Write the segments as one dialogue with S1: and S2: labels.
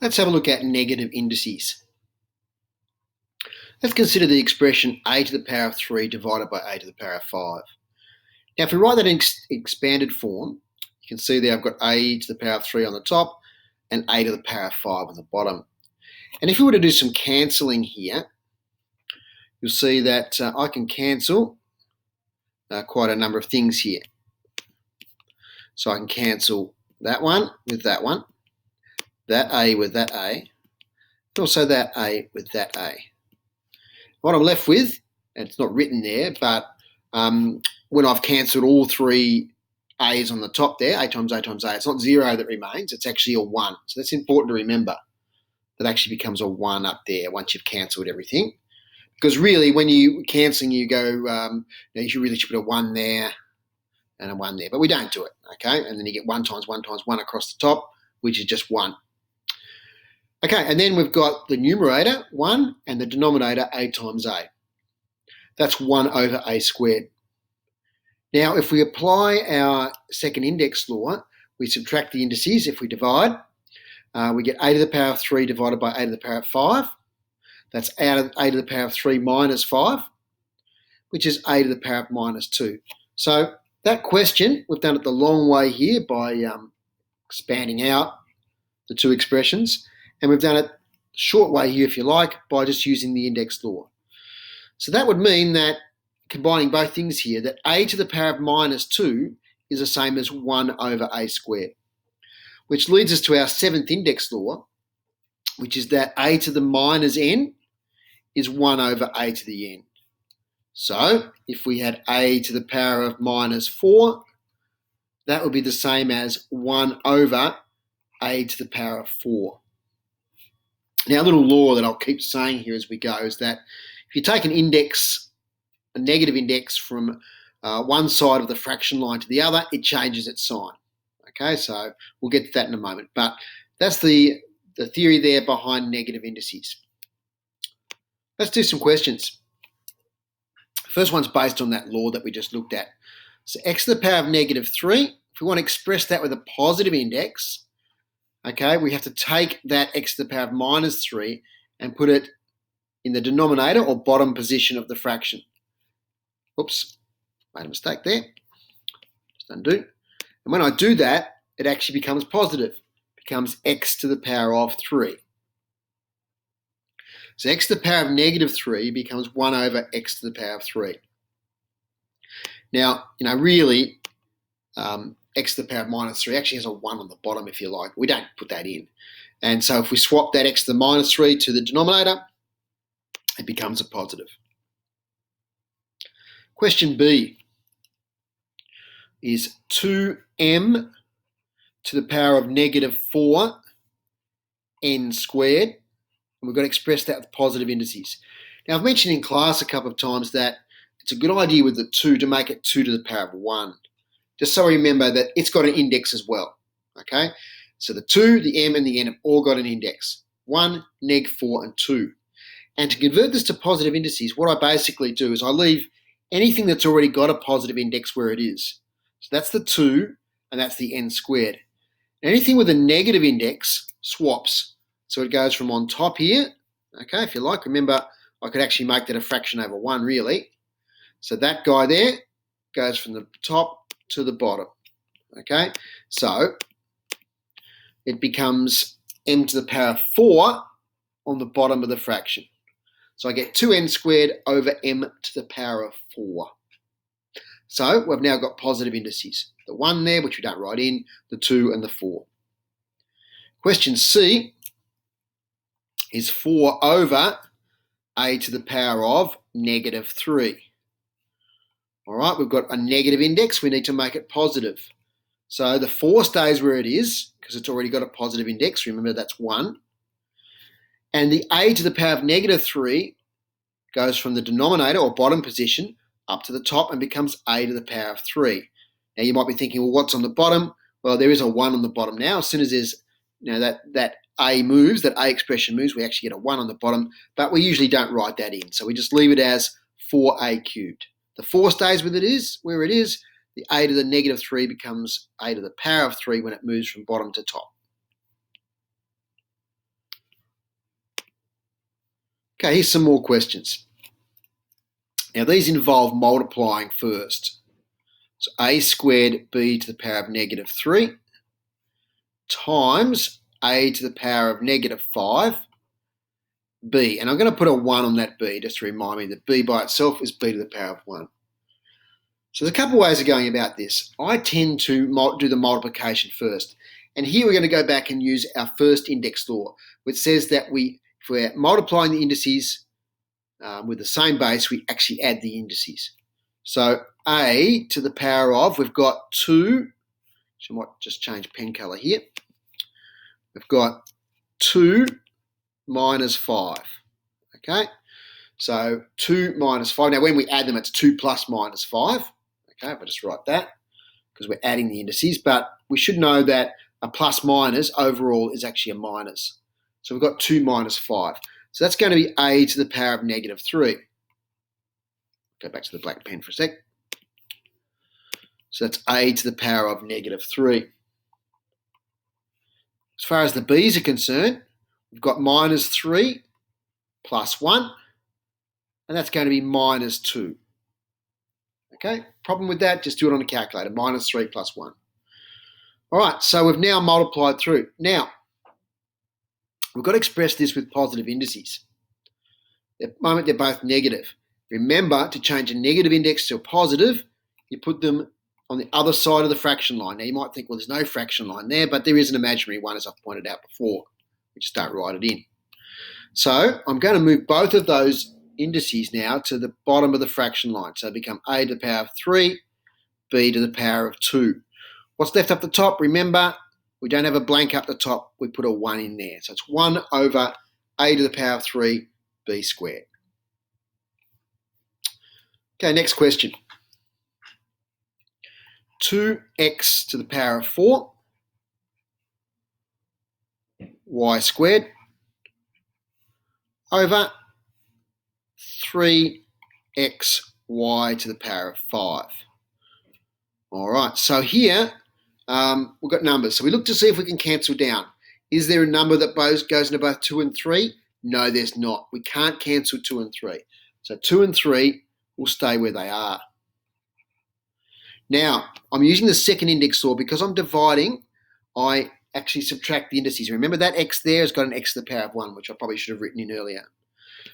S1: Let's have a look at negative indices. Let's consider the expression a to the power of 3 divided by a to the power of 5. Now, if we write that in expanded form, you can see there I've got a to the power of 3 on the top and a to the power of 5 on the bottom. And if we were to do some cancelling here, you'll see that I can cancel quite a number of things here. So I can cancel that one with that one, that a with that a, and also that a with that a. What I'm left with, and it's not written there, but when I've cancelled all three a's on the top there, a times a times a, it's not 0 that remains, it's actually a 1. So that's important to remember. That actually becomes a 1 up there once you've cancelled everything. Because really, when you're cancelling, you go, you really should put a 1 there and a 1 there. But we don't do it, okay? And then you get 1 times 1 times 1 across the top, which is just 1. Okay, and then we've got the numerator, 1, and the denominator, a times a. That's 1 over a squared. Now, if we apply our second index law, we subtract the indices. If we divide, we get a to the power of 3 divided by a to the power of 5. That's a to the power of 3 minus 5, which is a to the power of minus 2. So that question, we've done it the long way here by expanding out the two expressions. And we've done it the short way here, if you like, by just using the index law. So that would mean that, combining both things here, that a to the power of minus 2 is the same as 1 over a squared, which leads us to our seventh index law, which is that a to the minus n is 1 over a to the n. So if we had a to the power of minus 4, that would be the same as 1 over a to the power of 4. Now, a little law that I'll keep saying here as we go is that if you take an index, a negative index from one side of the fraction line to the other, it changes its sign. Okay, so we'll get to that in a moment. But that's the theory there behind negative indices. Let's do some questions. First one's based on that law that we just looked at. So x to the power of negative 3, if we want to express that with a positive index, okay, we have to take that x to the power of minus 3 and put it in the denominator or bottom position of the fraction. Oops, made a mistake there. Just undo. And when I do that, it actually becomes positive. It becomes x to the power of 3. So x to the power of negative 3 becomes 1 over x to the power of 3. Now, really, x to the power of minus 3 actually has a 1 on the bottom, if you like. We don't put that in. And so if we swap that x to the minus 3 to the denominator, it becomes a positive. Question B is 2m to the power of negative 4 n squared. And we've got to express that with positive indices. Now, I've mentioned in class a couple of times that it's a good idea with the 2 to make it 2 to the power of 1. Just so we remember that it's got an index as well, okay? So the 2, the m, and the n have all got an index. 1, neg 4, and 2. And to convert this to positive indices, what I basically do is I leave anything that's already got a positive index where it is. So that's the 2, and that's the n squared. Anything with a negative index swaps. So it goes from on top here, okay, if you like. Remember, I could actually make that a fraction over 1, really. So that guy there goes from the top to the bottom, okay? So it becomes m to the power of 4 on the bottom of the fraction. So I get 2n squared over m to the power of 4. So we've now got positive indices. The 1 there, which we don't write in, the 2 and the 4. Question C is 4 over a to the power of negative 3. All right, we've got a negative index. We need to make it positive. So the 4 stays where it is because it's already got a positive index. Remember, that's 1. And the a to the power of negative 3 goes from the denominator or bottom position up to the top and becomes a to the power of 3. Now, you might be thinking, well, what's on the bottom? Well, there is a 1 on the bottom now. As soon as there's, that a moves, that a expression moves, we actually get a 1 on the bottom, but we usually don't write that in. So we just leave it as 4a cubed. The 4 stays where it is. The a to the negative 3 becomes a to the power of 3 when it moves from bottom to top. Okay, here's some more questions. Now these involve multiplying first. So a squared b to the power of negative 3 times a to the power of negative 5 b. And I'm going to put a 1 on that b just to remind me that b by itself is b to the power of 1. So there's a couple of ways of going about this. I tend to do the multiplication first. And here we're going to go back and use our first index law, which says that if we're multiplying the indices with the same base, we actually add the indices. So a to the power of, we've got 2, so I might just change pen colour here. We've got 2 minus 5, okay? So 2 minus 5. Now when we add them, it's 2 plus minus 5. Okay, if I just write that, because we're adding the indices, but we should know that a plus minus overall is actually a minus. So we've got 2 minus 5. So that's going to be a to the power of negative 3. Go back to the black pen for a sec. So that's a to the power of negative 3. As far as the b's are concerned, we've got minus 3 plus 1, and that's going to be minus 2. Okay, problem with that, just do it on a calculator, minus 3 plus 1. All right, so we've now multiplied through. Now, we've got to express this with positive indices. At the moment, they're both negative. Remember, to change a negative index to a positive, you put them on the other side of the fraction line. Now, you might think, well, there's no fraction line there, but there is an imaginary one, as I've pointed out before. We just don't write it in. So I'm going to move both of those indices now to the bottom of the fraction line. So they become a to the power of 3, b to the power of 2. What's left up the top? Remember, we don't have a blank up the top. We put a 1 in there. So it's 1 over a to the power of 3, b squared. Okay, next question. 2x to the power of 4, y squared, over 3xy to the power of 5. All right, so here we've got numbers. So we look to see if we can cancel down. Is there a number that goes into both 2 and 3? No, there's not. We can't cancel 2 and 3. So 2 and 3 will stay where they are. Now, I'm using the second index law because I'm dividing. I actually subtract the indices. Remember that x there has got an x to the power of 1, which I probably should have written in earlier.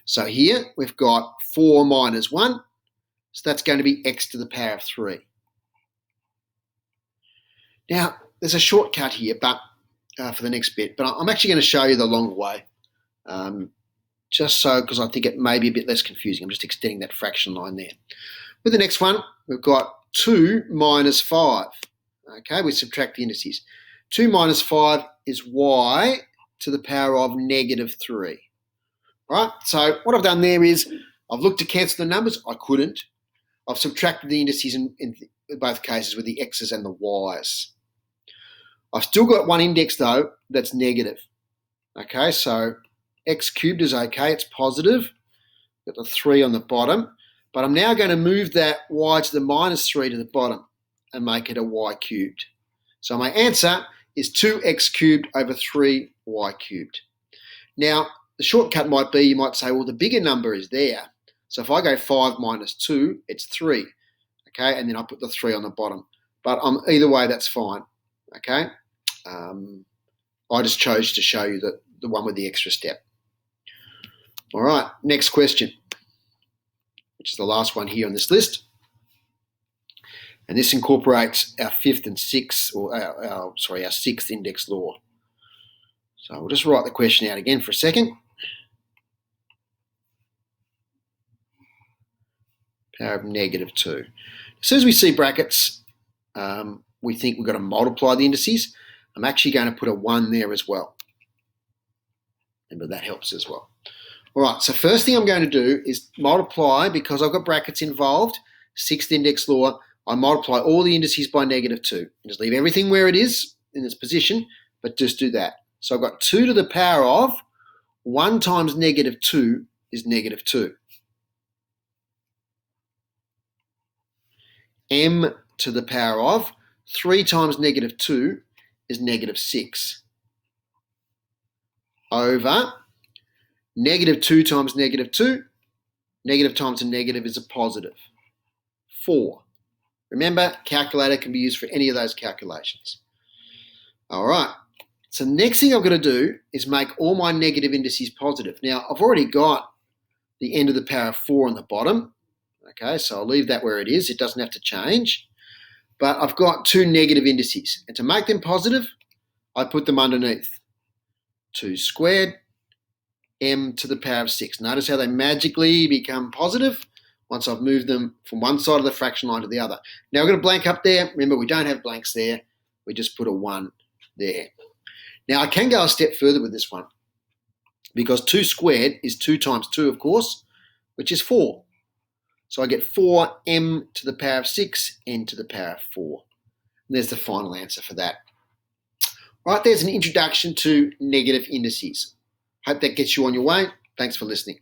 S1: So here we've got 4 minus 1. So that's going to be x to the power of 3. Now, there's a shortcut here for the next bit, but I'm actually going to show you the longer way, just so because I think it may be a bit less confusing. I'm just extending that fraction line there. With the next one, we've got 2 minus 5. Okay, we subtract the indices. 2 minus 5 is y to the power of negative 3. All right, so what I've done there is I've looked to cancel the numbers. I couldn't. I've subtracted the indices in both cases with the x's and the y's. I've still got one index, though, that's negative. Okay, so x cubed is okay. It's positive. Got the 3 on the bottom. But I'm now going to move that y to the minus 3 to the bottom and make it a y cubed. So my answer is 2x cubed over 3y cubed. Now, the shortcut might be, you might say, well, the bigger number is there. So if I go 5 minus 2, it's 3. Okay, and then I put the 3 on the bottom. But either way, that's fine. Okay, I just chose to show you the one with the extra step. All right, next question, which is the last one here on this list. And this incorporates our fifth and sixth, or our sixth index law. So we'll just write the question out again for a second. Power of negative 2. As soon as we see brackets, we think we've got to multiply the indices. I'm actually going to put a 1 there as well. Remember, that helps as well. All right, so first thing I'm going to do is multiply, because I've got brackets involved, sixth index law. I multiply all the indices by negative 2. Just leave everything where it is in its position, but just do that. So I've got 2 to the power of 1 times negative 2 is negative 2. M to the power of 3 times negative 2 is negative 6. Over Negative 2 times negative 2. Negative times a negative is a positive. 4. Remember, calculator can be used for any of those calculations. All right. So the next thing I'm going to do is make all my negative indices positive. Now, I've already got the end of the power of 4 on the bottom. Okay, so I'll leave that where it is. It doesn't have to change. But I've got 2 negative indices. And to make them positive, I put them underneath. 2 squared m to the power of 6. Notice how they magically become positive once I've moved them from one side of the fraction line to the other. Now, we're going to blank up there. Remember, we don't have blanks there. We just put a 1 there. Now, I can go a step further with this one because 2 squared is 2 times 2, of course, which is 4. So I get 4m to the power of 6, n to the power of 4. And there's the final answer for that. Right, there's an introduction to negative indices. Hope that gets you on your way. Thanks for listening.